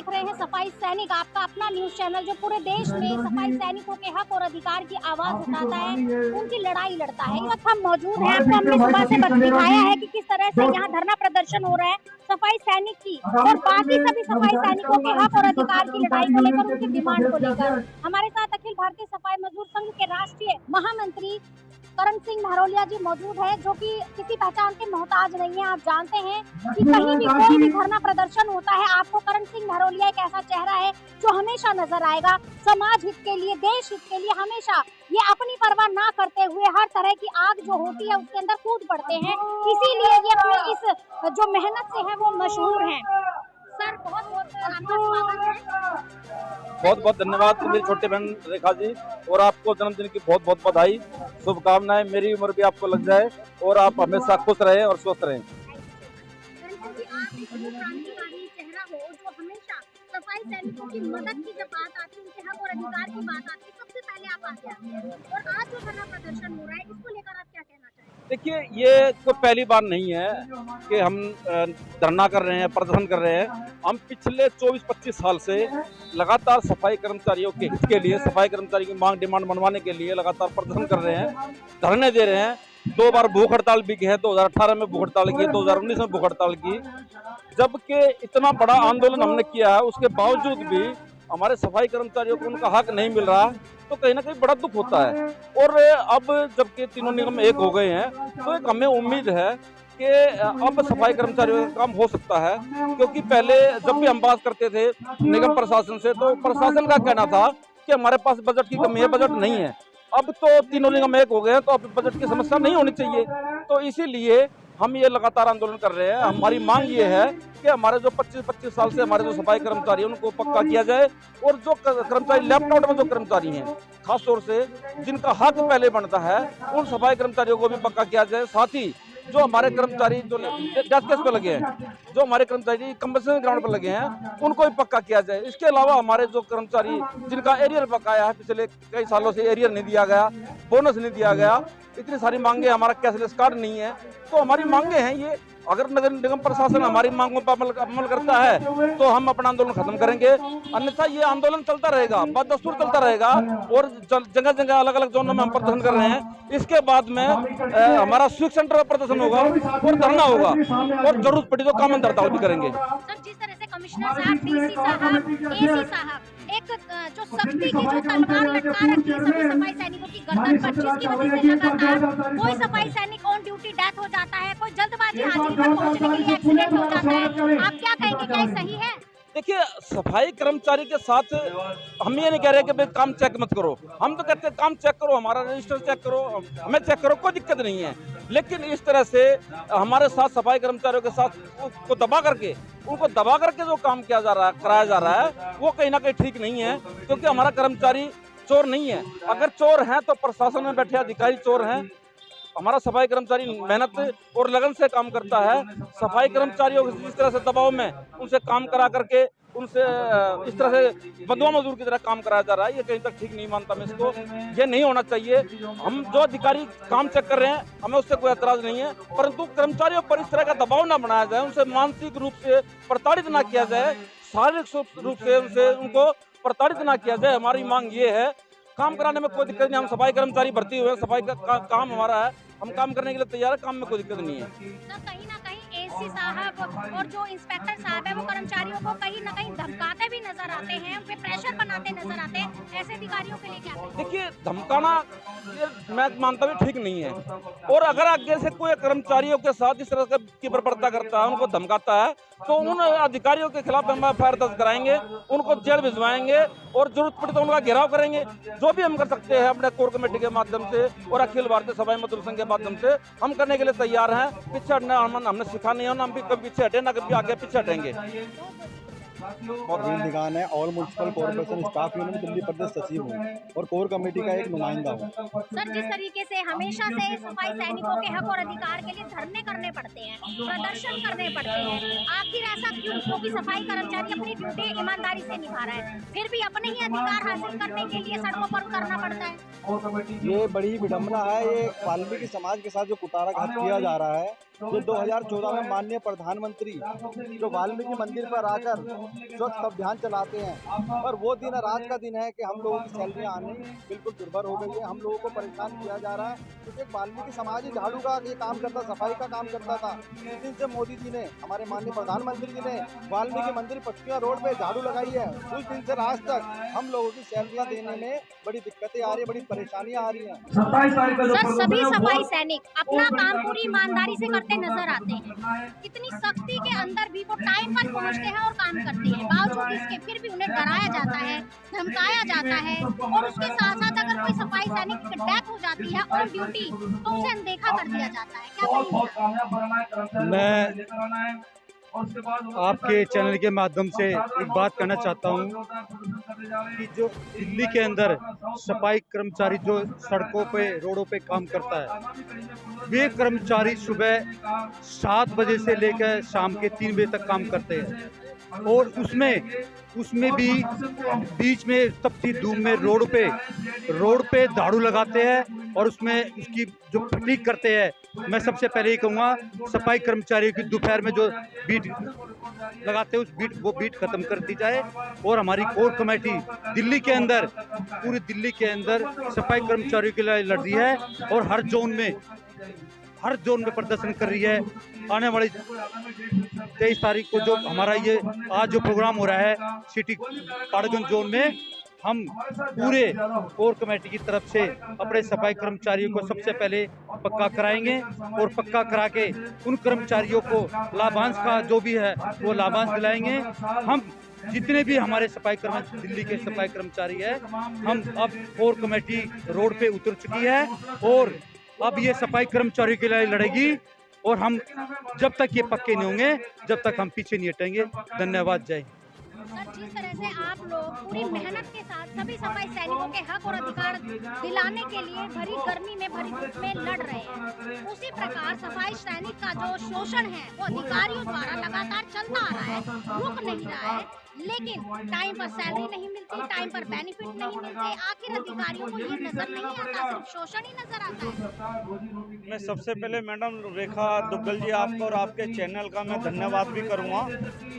देख रहे हैं सफाई सैनिक, आपका अपना न्यूज चैनल जो पूरे देश में सफाई सैनिकों के हक और अधिकार की आवाज उठाता है, उनकी लड़ाई लड़ता है। इस वक्त हम मौजूद हैं, आपको हमने सुबह से दिखाया है कि किस तरह से यहाँ धरना प्रदर्शन हो रहा है सफाई सैनिक की और बाकी सभी सफाई सैनिकों के हक और अधिकार की लड़ाई को लेकर, उनकी डिमांड को लेकर। हमारे साथ अखिल भारतीय सफाई मजदूर संघ के राष्ट्रीय महामंत्री करण सिंह नहरोलिया जी मौजूद है, जो कि किसी पहचान के मोहताज नहीं है। आप जानते हैं कि कहीं भी कोई भी धरना प्रदर्शन होता है, आपको करण सिंह नहरोलिया एक ऐसा चेहरा है जो हमेशा नजर आएगा। समाज हित के लिए, देश हित के लिए हमेशा ये अपनी परवाह ना करते हुए हर तरह की आग जो होती है उसके अंदर कूद पड़ते हैं। इसीलिए ये अपने इस जो मेहनत से है वो मशहूर हैं। सर बहुत बहुत आपका स्वागत है। बहुत बहुत धन्यवाद मेरी छोटे बहन रेखा जी, और आपको जन्मदिन की बहुत बहुत बधाई, शुभकामनाएं। मेरी उम्र भी आपको लग जाए और आप हमेशा खुश रहें और स्वस्थ रहें। चेहरा हो जो हमेशा सफाई सैनिकों की मदद की जब बात आती है, उनके हक और अधिकार की बात आती है, सबसे पहले आप आगे आते हैं। और आज जो धरना प्रदर्शन हो रहा है, इसको लेकर आप क्या कहना चाहेंगे? देखिए, ये तो पहली बार नहीं है कि हम धरना कर रहे हैं, प्रदर्शन कर रहे हैं। हम पिछले 24-25 साल से लगातार सफाई कर्मचारियों के हित के लिए, सफाई कर्मचारी की मांग डिमांड मनवाने के लिए लगातार प्रदर्शन कर रहे हैं, धरने दे रहे हैं। 2 बार भूख हड़ताल भी की है, 2018 में भूख हड़ताल की, 2019 में भूख हड़ताल की। जबकि इतना बड़ा आंदोलन हमने किया है, उसके बावजूद भी हमारे सफाई कर्मचारियों को उनका हक नहीं मिल रहा, तो कहीं ना कहीं बड़ा दुख होता है। और अब जबकि तीनों निगम एक हो गए हैं, तो एक हमें उम्मीद है कि अब सफाई कर्मचारियों का काम हो सकता है। क्योंकि पहले जब भी हम बात करते थे निगम प्रशासन से, तो प्रशासन का कहना था कि हमारे पास बजट की कमी है, बजट नहीं है। अब तो तीनों निगम एक हो गए हैं, तो अब बजट की समस्या नहीं होनी चाहिए। तो इसीलिए हम ये लगातार आंदोलन कर रहे हैं। हमारी मांग ये है कि हमारे जो 25-25 साल से हमारे जो सफाई कर्मचारी हैं उनको पक्का किया जाए, और जो कर्मचारी लेफ्ट आउट में जो कर्मचारी हैं, खास तौर से जिनका हक पहले बनता है, उन सफाई कर्मचारियों को भी पक्का किया जाए। साथ ही जो हमारे कर्मचारी जो डेथ केस पे लगे हैं, जो हमारे कर्मचारी कंपनसेशन ग्राउंड पर लगे हैं, उनको भी पक्का किया जाए। इसके अलावा हमारे जो कर्मचारी जिनका एरियर बकाया है, पिछले कई सालों से एरियर नहीं दिया गया, बोनस नहीं दिया गया, इतनी सारी मांगे, हमारा कैशलेस कार्ड नहीं है, तो हमारी मांगे हैं ये। अगर नगर निगम प्रशासन हमारी मांगों पर अमल करता है तो हम अपना आंदोलन खत्म करेंगे, अन्यथा ये आंदोलन चलता रहेगा, बदस्तूर चलता रहेगा। और जगह जगह अलग अलग जोनों में हम प्रदर्शन कर रहे हैं। इसके बाद में हमारा स्विच सेंटर पर प्रदर्शन होगा और धरना होगा, और जरूरत पड़ी तो कामन हड़ताल भी करेंगे। सर, जिस तरह से कमिश्नर साहब, डीसी साहब, एसी साहब एक जो सख्ती की जो तलवार लटका रखी है सभी सफाई सैनिकों की गर्दन पर, जिसकी वजह से लगातार कोई सफाई सैनिक ऑन ड्यूटी डेथ हो जाता है, कोई जल्दबाजी हाजिरी पर पहुंचने के लिए एक्सीडेंट हो जाता है। आप क्या कहेंगे, क्या ये सही है? देखिए, सफाई कर्मचारी के साथ हम ये नहीं कह रहे कि भाई काम चेक मत करो, हम तो कहते हैं काम चेक करो, हमारा रजिस्टर चेक करो, हमें चेक करो, कोई दिक्कत नहीं है। लेकिन इस तरह से हमारे साथ सफाई कर्मचारियों के साथ को दबा करके, उनको दबा करके जो काम किया जा रहा है, कराया जा रहा है, वो कहीं ना कहीं ठीक नहीं है। क्योंकि हमारा कर्मचारी चोर नहीं है। अगर चोर हैं तो प्रशासन में बैठे अधिकारी चोर हैं। हमारा सफाई कर्मचारी मेहनत और लगन से काम करता है। सफाई कर्मचारियों को जिस तरह से दबाव में उनसे काम करा करके, उनसे इस तरह से बंधुआ मजदूर की तरह काम कराया जा रहा है, ये कहीं तक ठीक नहीं मानता मैं इसको। ये नहीं होना चाहिए। हम जो अधिकारी काम चेक कर रहे हैं, हमें उससे कोई एतराज नहीं है, परंतु कर्मचारियों पर इस तरह का दबाव ना बनाया जाए, उनसे मानसिक रूप से प्रताड़ित ना किया जाए, शारीरिक रूप से उनको प्रताड़ित ना किया जाए। हमारी मांग ये है। काम कराने में कोई दिक्कत नहीं, हम सफाई कर्मचारी भर्ती हुए हैं, सफाई का काम हमारा है, हम काम करने के लिए तैयार है, काम में कोई दिक्कत नहीं है। कहीं ना कहीं एसी साहब और जो इंस्पेक्टर साहब है, वो कर्मचारियों को कहीं ना कहीं धमकाते भी नजर आते हैं, उन पे प्रेशर बनाते नजर आते हैं। ऐसे अधिकारियों के लिए क्या कहेंगे? देखिए, धमकाना मैं मानता भी ठीक नहीं है। और अगर आगे से कोई कर्मचारियों के साथ इस तरह की बर्बरता करता है, उनको धमकाता है, तो उन अधिकारियों के खिलाफ हम एफआईआर दर्ज कराएंगे, उनको जेल भिजवाएंगे, और जरूरत पड़ी तो उनका घेराव करेंगे। जो भी हम कर सकते हैं अपने कोर कमेटी के माध्यम से और अखिल भारतीय सफाई मजदूर संघ के माध्यम से हम करने के लिए तैयार हैं। पीछे हटना हमने सीखा नहीं है, हम भी कभी पीछे हटे ना कभी आगे पीछे हटेंगे। दिगान है, all municipal corporation staff union में दिल्ली प्रदेश सचिव हूँ और कोर कमेटी का एक नुमाइंदा हूँ। सर, जिस तरीके से हमेशा से सफाई सैनिकों के हक और अधिकार के लिए धरने करने पड़ते हैं, प्रदर्शन करने पड़ते हैं, आखिर ऐसा क्यों? क्योंकि सफाई कर्मचारी अपनी ड्यूटी ईमानदारी से निभा रहा है, फिर भी अपने ही अधिकार हासिल करने के लिए सड़कों पर उतरना पड़ता है। ये बड़ी विडम्बना है। ये वाल्मीकि समाज के साथ जो कुटाराघात किया जा रहा है, जो 2014 में माननीय प्रधानमंत्री जो वाल्मीकि मंदिर पर आकर स्वच्छ अभियान चलाते हैं, और वो दिन आज का दिन है कि हम लोगों की सैलरियाँ आनी बिल्कुल दुर्भर हो गई है। हम लोगों को परेशान किया जा रहा है, क्योंकि वाल्मीकि समाज ही झाड़ू का ये काम करता, सफाई का काम करता था। जिस दिन से मोदी जी ने, हमारे माननीय प्रधानमंत्री जी ने वाल्मीकि मंदिर पटकिया रोड पे झाड़ू लगाई है, उस दिन से आज तक हम लोगों की सैलरियाँ देने में बड़ी दिक्कतें आ रही है, बड़ी परेशानियाँ आ रही हैं। सर, सभी सफाई सैनिक अपना काम पूरी ईमानदारी से करते नजर आते हैं। इतनी सख्ती के अंदर भी वो टाइम पर पहुंचते हैं और काम करते हैं। बावजूद इसके फिर भी उन्हें डराया जाता है, धमकाया जाता है, और उसके साथ साथ अगर कोई सफाई सैनिक की डेथ हो जाती है ऑन ड्यूटी तो उसे अनदेखा कर दिया जाता है। क्या मैं आपके चैनल के माध्यम से एक बात कहना चाहता हूं कि जो दिल्ली के अंदर सफाई कर्मचारी जो सड़कों पे, रोडों पे काम करता है, वे कर्मचारी सुबह 7 बजे से लेकर शाम के 3 बजे तक काम करते हैं, और उसमें भी बीच में तपती धूप में रोड पे झाड़ू लगाते हैं और उसमें उसकी जो फटीक करते हैं। मैं सबसे पहले ही कहूँगा, सफाई कर्मचारियों की दोपहर में जो बीट लगाते हैं वो बीट खत्म कर दी जाए। और हमारी कोर कमेटी दिल्ली के अंदर, पूरी दिल्ली के अंदर सफाई कर्मचारियों के लिए लड़ रही है और हर जोन में प्रदर्शन कर रही है। आने वाली 23 तारीख को जो हमारा ये आज जो प्रोग्राम हो रहा है सिटी पाड़गंज जोन में, हम पूरे कोर कमेटी की तरफ से अपने सफाई कर्मचारियों को सबसे पहले पक्का कराएंगे, और पक्का करा के उन कर्मचारियों को लाभांश का जो भी है वो लाभांश दिलाएंगे। हम जितने भी हमारे दिल्ली के सफाई कर्मचारी है, हम अब कोर कमेटी रोड पे उतर चुकी है और अब ये सफाई कर्मचारियों के लिए लड़ेगी, और हम जब तक ये पक्के नहीं होंगे जब तक हम पीछे नहीं हटेंगे। धन्यवाद। जय। सर, जिस तरह से आप लोग पूरी मेहनत के साथ सभी सफाई सैनिकों के हक और अधिकार दिलाने के लिए भरी गर्मी में, भरी धूप में लड़ रहे हैं, उसी प्रकार सफाई सैनिक का जो शोषण है वो अधिकारियों द्वारा लगातार चलता आ रहा है, रुक नहीं रहा है। लेकिन टाइम पर सैलरी नहीं मिलती, टाइम पर बेनिफिट नहीं मिलते। आखिर अधिकारियों को ये नजर नहीं आता, सिर्फ शोषण ही नजर आता है। मैं सबसे पहले मैडम रेखा दुग्गल जी, आपको और आपके चैनल का मैं धन्यवाद भी करूंगा,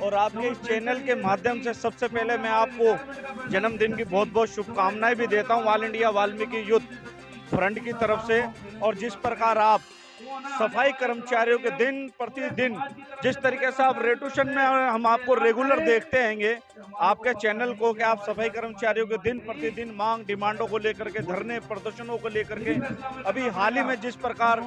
और आपके इस चैनल के माध्यम से सबसे पहले मैं आपको जन्मदिन की बहुत बहुत शुभकामनाएं भी देता हूं all India Valmiki youth front की तरफ से। और जिस प्रकार आप सफाई कर्मचारियों के दिन प्रतिदिन जिस तरीके से आप रेटूशन में हम आपको रेगुलर देखते हैंगे आपके चैनल को, कि आप सफाई कर्मचारियों के दिन प्रतिदिन मांग डिमांडों को लेकर के, धरने प्रदर्शनों को लेकर के, अभी हाल ही में जिस प्रकार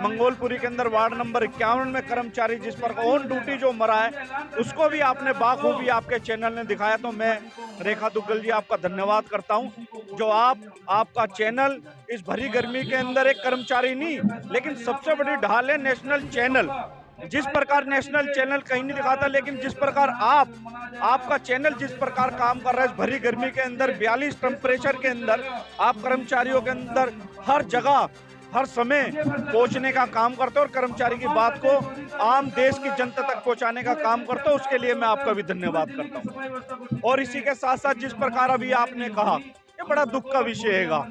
मंगोलपुरी के अंदर वार्ड नंबर 51 में कर्मचारी जिस प्रकार ऑन ड्यूटी जो मरा है, उसको भी आपने बाखूबी आपके चैनल ने दिखाया। तो मैं रेखा दुग्गल जी आपका धन्यवाद करता हूं, जो आपका चैनल इस भरी गर्मी के अंदर एक कर्मचारी नहीं, लेकिन सबसे बड़ी ढाल है नेशनल चैनल। जिस प्रकार नेशनल चैनल कहीं नहीं दिखाता, लेकिन जिस प्रकार आपका चैनल जिस प्रकार काम कर रहा है इस भरी गर्मी के अंदर, 42 टेम्परेचर के अंदर, आप कर्मचारियों के अंदर हर जगह हर समय पहुंचने का काम करते हो और कर्मचारी की बात को आम देश की जनता तक पहुंचाने का काम करते हो, उसके लिए मैं आपका भी धन्यवाद करता हूं। और इसी के साथ साथ जिस प्रकार अभी आपने कहा, ये बड़ा दुख का विषय हैगा,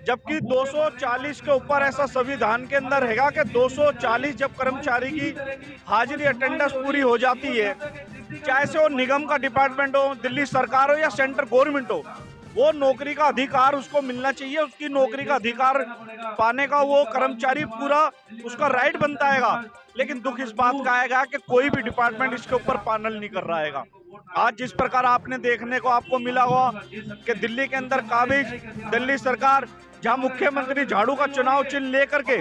जबकि 240 के ऊपर ऐसा संविधान के अंदर हैगा कि 240 जब कर्मचारी की हाजिरी अटेंडेंस पूरी हो जाती है, चाहे से वो निगम का डिपार्टमेंट हो, दिल्ली सरकार हो या सेंट्रल गवर्नमेंट हो, वो नौकरी का अधिकार उसको मिलना चाहिए। उसकी नौकरी का अधिकार पाने का वो कर्मचारी पूरा उसका राइट बनता हैगा। लेकिन दुख इस बात का आएगा कि कोई भी डिपार्टमेंट इसके ऊपर पैनल नहीं कर रहा हैगा। आज जिस प्रकार आपने देखने को आपको मिला हुआ कि दिल्ली के अंदर काबिज दिल्ली सरकार, जहां मुख्यमंत्री झाड़ू का चुनाव चिन्ह लेकर के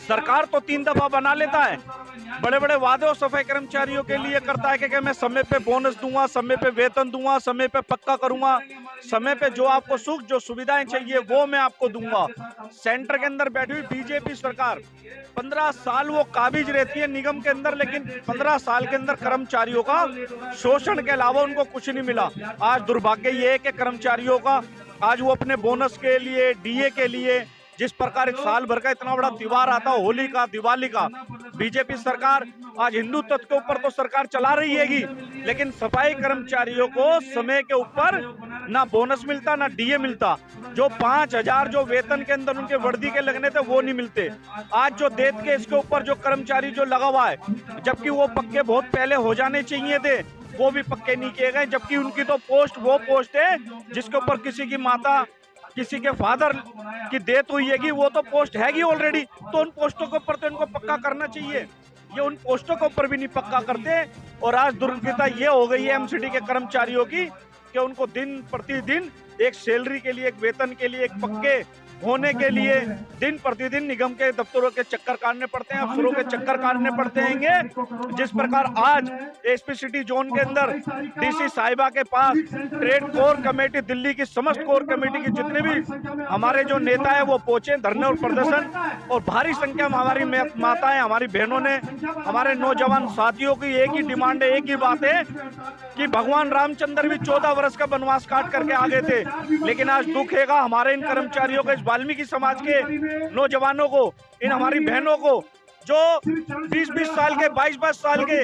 सरकार तो 3 दफा बना लेता है, बड़े बड़े वादे और सफाई कर्मचारियों के लिए करता है कि मैं समय पे बोनस दूंगा, समय पे वेतन दूंगा, समय पे पक्का करूंगा, समय पे जो आपको सुख जो सुविधाएं चाहिए वो मैं आपको दूंगा। सेंटर के अंदर बैठी हुई बीजेपी सरकार 15 साल वो काबिज रहती है निगम के अंदर, लेकिन 15 साल के अंदर कर्मचारियों का शोषण के अलावा उनको कुछ नहीं मिला। आज दुर्भाग्य ये है कि कर्मचारियों का आज वो अपने बोनस के लिए, डीए के लिए, जिस प्रकार एक साल भर का इतना बड़ा त्योहार आता है होली का, दिवाली का, बीजेपी सरकार आज हिंदू तत्व के ऊपर तो सरकार चला रही हैगी, लेकिन सफाई कर्मचारियों को समय के ऊपर ना बोनस मिलता ना डीए मिलता। जो 5,000 जो वेतन के अंदर उनके वर्दी के लगने थे वो नहीं मिलते। आज जो देत के इसके ऊपर जो कर्मचारी जो लगा हुआ है, जबकि वो पक्के बहुत पहले हो जाने चाहिए थे, वो भी पक्के नहीं किए गए। जबकि उनकी तो पोस्ट वो पोस्ट है जिसके ऊपर किसी की माता, किसी के फादर की डेथ हुई है, वो तो पोस्ट हैगी ऑलरेडी। तो उन पोस्टों के ऊपर तो इनको पक्का करना चाहिए। ये उन पोस्टों के ऊपर भी नहीं पक्का करते। और आज दुर्भाग्यता ये हो गई है एमसीडी के कर्मचारियों की कि उनको दिन प्रतिदिन एक सैलरी के लिए, एक वेतन के लिए, एक पक्के होने के लिए दिन प्रतिदिन निगम के दफ्तरों के चक्कर काटने पड़ते हैं, अफसरों के चक्कर काटने पड़ते हैं। जिस प्रकार आज एसपी सिटी जोन के अंदर डीसी साहिबा के पास ट्रेड कोर कमेटी, दिल्ली की समस्त कोर कमेटी की जितने भी हमारे जो नेता है वो पहुंचे धरने और प्रदर्शन, और भारी संख्या में हमारी माताएं, हमारी बहनों ने, हमारे नौजवान साथियों की एक ही डिमांड है, एक ही बात है कि भगवान रामचंद्र भी 14 वर्ष का वनवास काट करके आ गए थे। लेकिन आज दुख हैगा हमारे इन कर्मचारियों को, इस वाल्मीकि समाज के नौजवानों को, इन हमारी बहनों को जो 20-20 साल के, 22-22 साल के,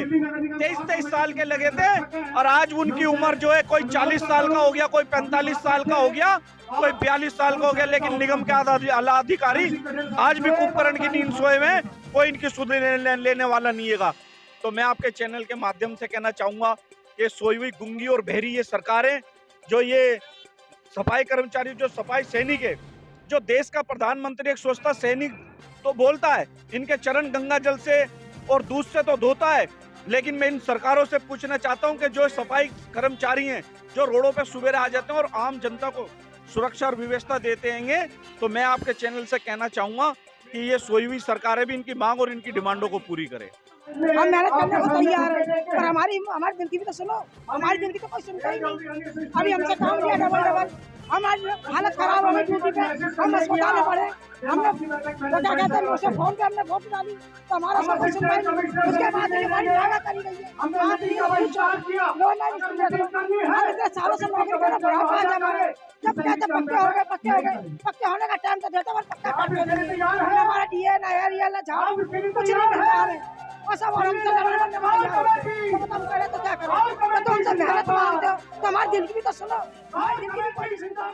23-23 साल के लगे थे, और आज उनकी उम्र जो है कोई 40 साल का हो गया, कोई 45 साल का हो गया, कोई 42 साल का हो गया। लेकिन निगम के आला अधिकारी आज भी कुंभकर्ण की नींद सोए में, कोई इनकी सुध लेने वाला नहीं है। तो मैं आपके चैनल के माध्यम से कहना चाहूंगा कि सोई हुई गूंगी और बहरी ये सरकारें, जो ये सफाई कर्मचारी, जो सफाई सैनिक है, जो देश का प्रधानमंत्री एक स्वच्छता सैनिक तो बोलता है, इनके चरण गंगा जल से और दूध से तो धोता है। लेकिन मैं इन सरकारों से पूछना चाहता हूं कि जो सफाई कर्मचारी हैं, जो रोडों पे सुबह आ जाते हैं और आम जनता को सुरक्षा और व्यवस्था देते हैं, तो मैं आपके चैनल से कहना चाहूंगा कि ये सोई हुई सरकारें भी इनकी मांग और इनकी डिमांडों को पूरी करें। हम मेहनत करने को तैयार है, पर हमारे दिल की भी तो सुनो। हमारी दिल की तो कोई सुनता ही नहीं। अभी हमसे काम लिया डबल, हम आज हालत खराब हो गई ड्यूटी पे, हम अस्पताल में पड़े, हमने वो क्या कहते हैं उसे फोन पे हमने वोट डाली तो हमारा सब कुछ सुनवाई नहीं। उसके बाद हमारी मांग करी गई है, हम इतने सालों से नौकरी करना पड़ा आज हमारे, जब कहते पक्के हो गए, पक्के होने का टाइम तो देता, पर पक्का करते हमारा डीए ना एरिया ना झाड़ू कुछ नहीं मिलता है। और सब हमसे लड़ने वाले तो हम करें तो क्या करें, तो हमसे मेहनत मांगते हो तो हमारे दिल की भी तो सुनो। हमारे दिल की भी कोई चिंता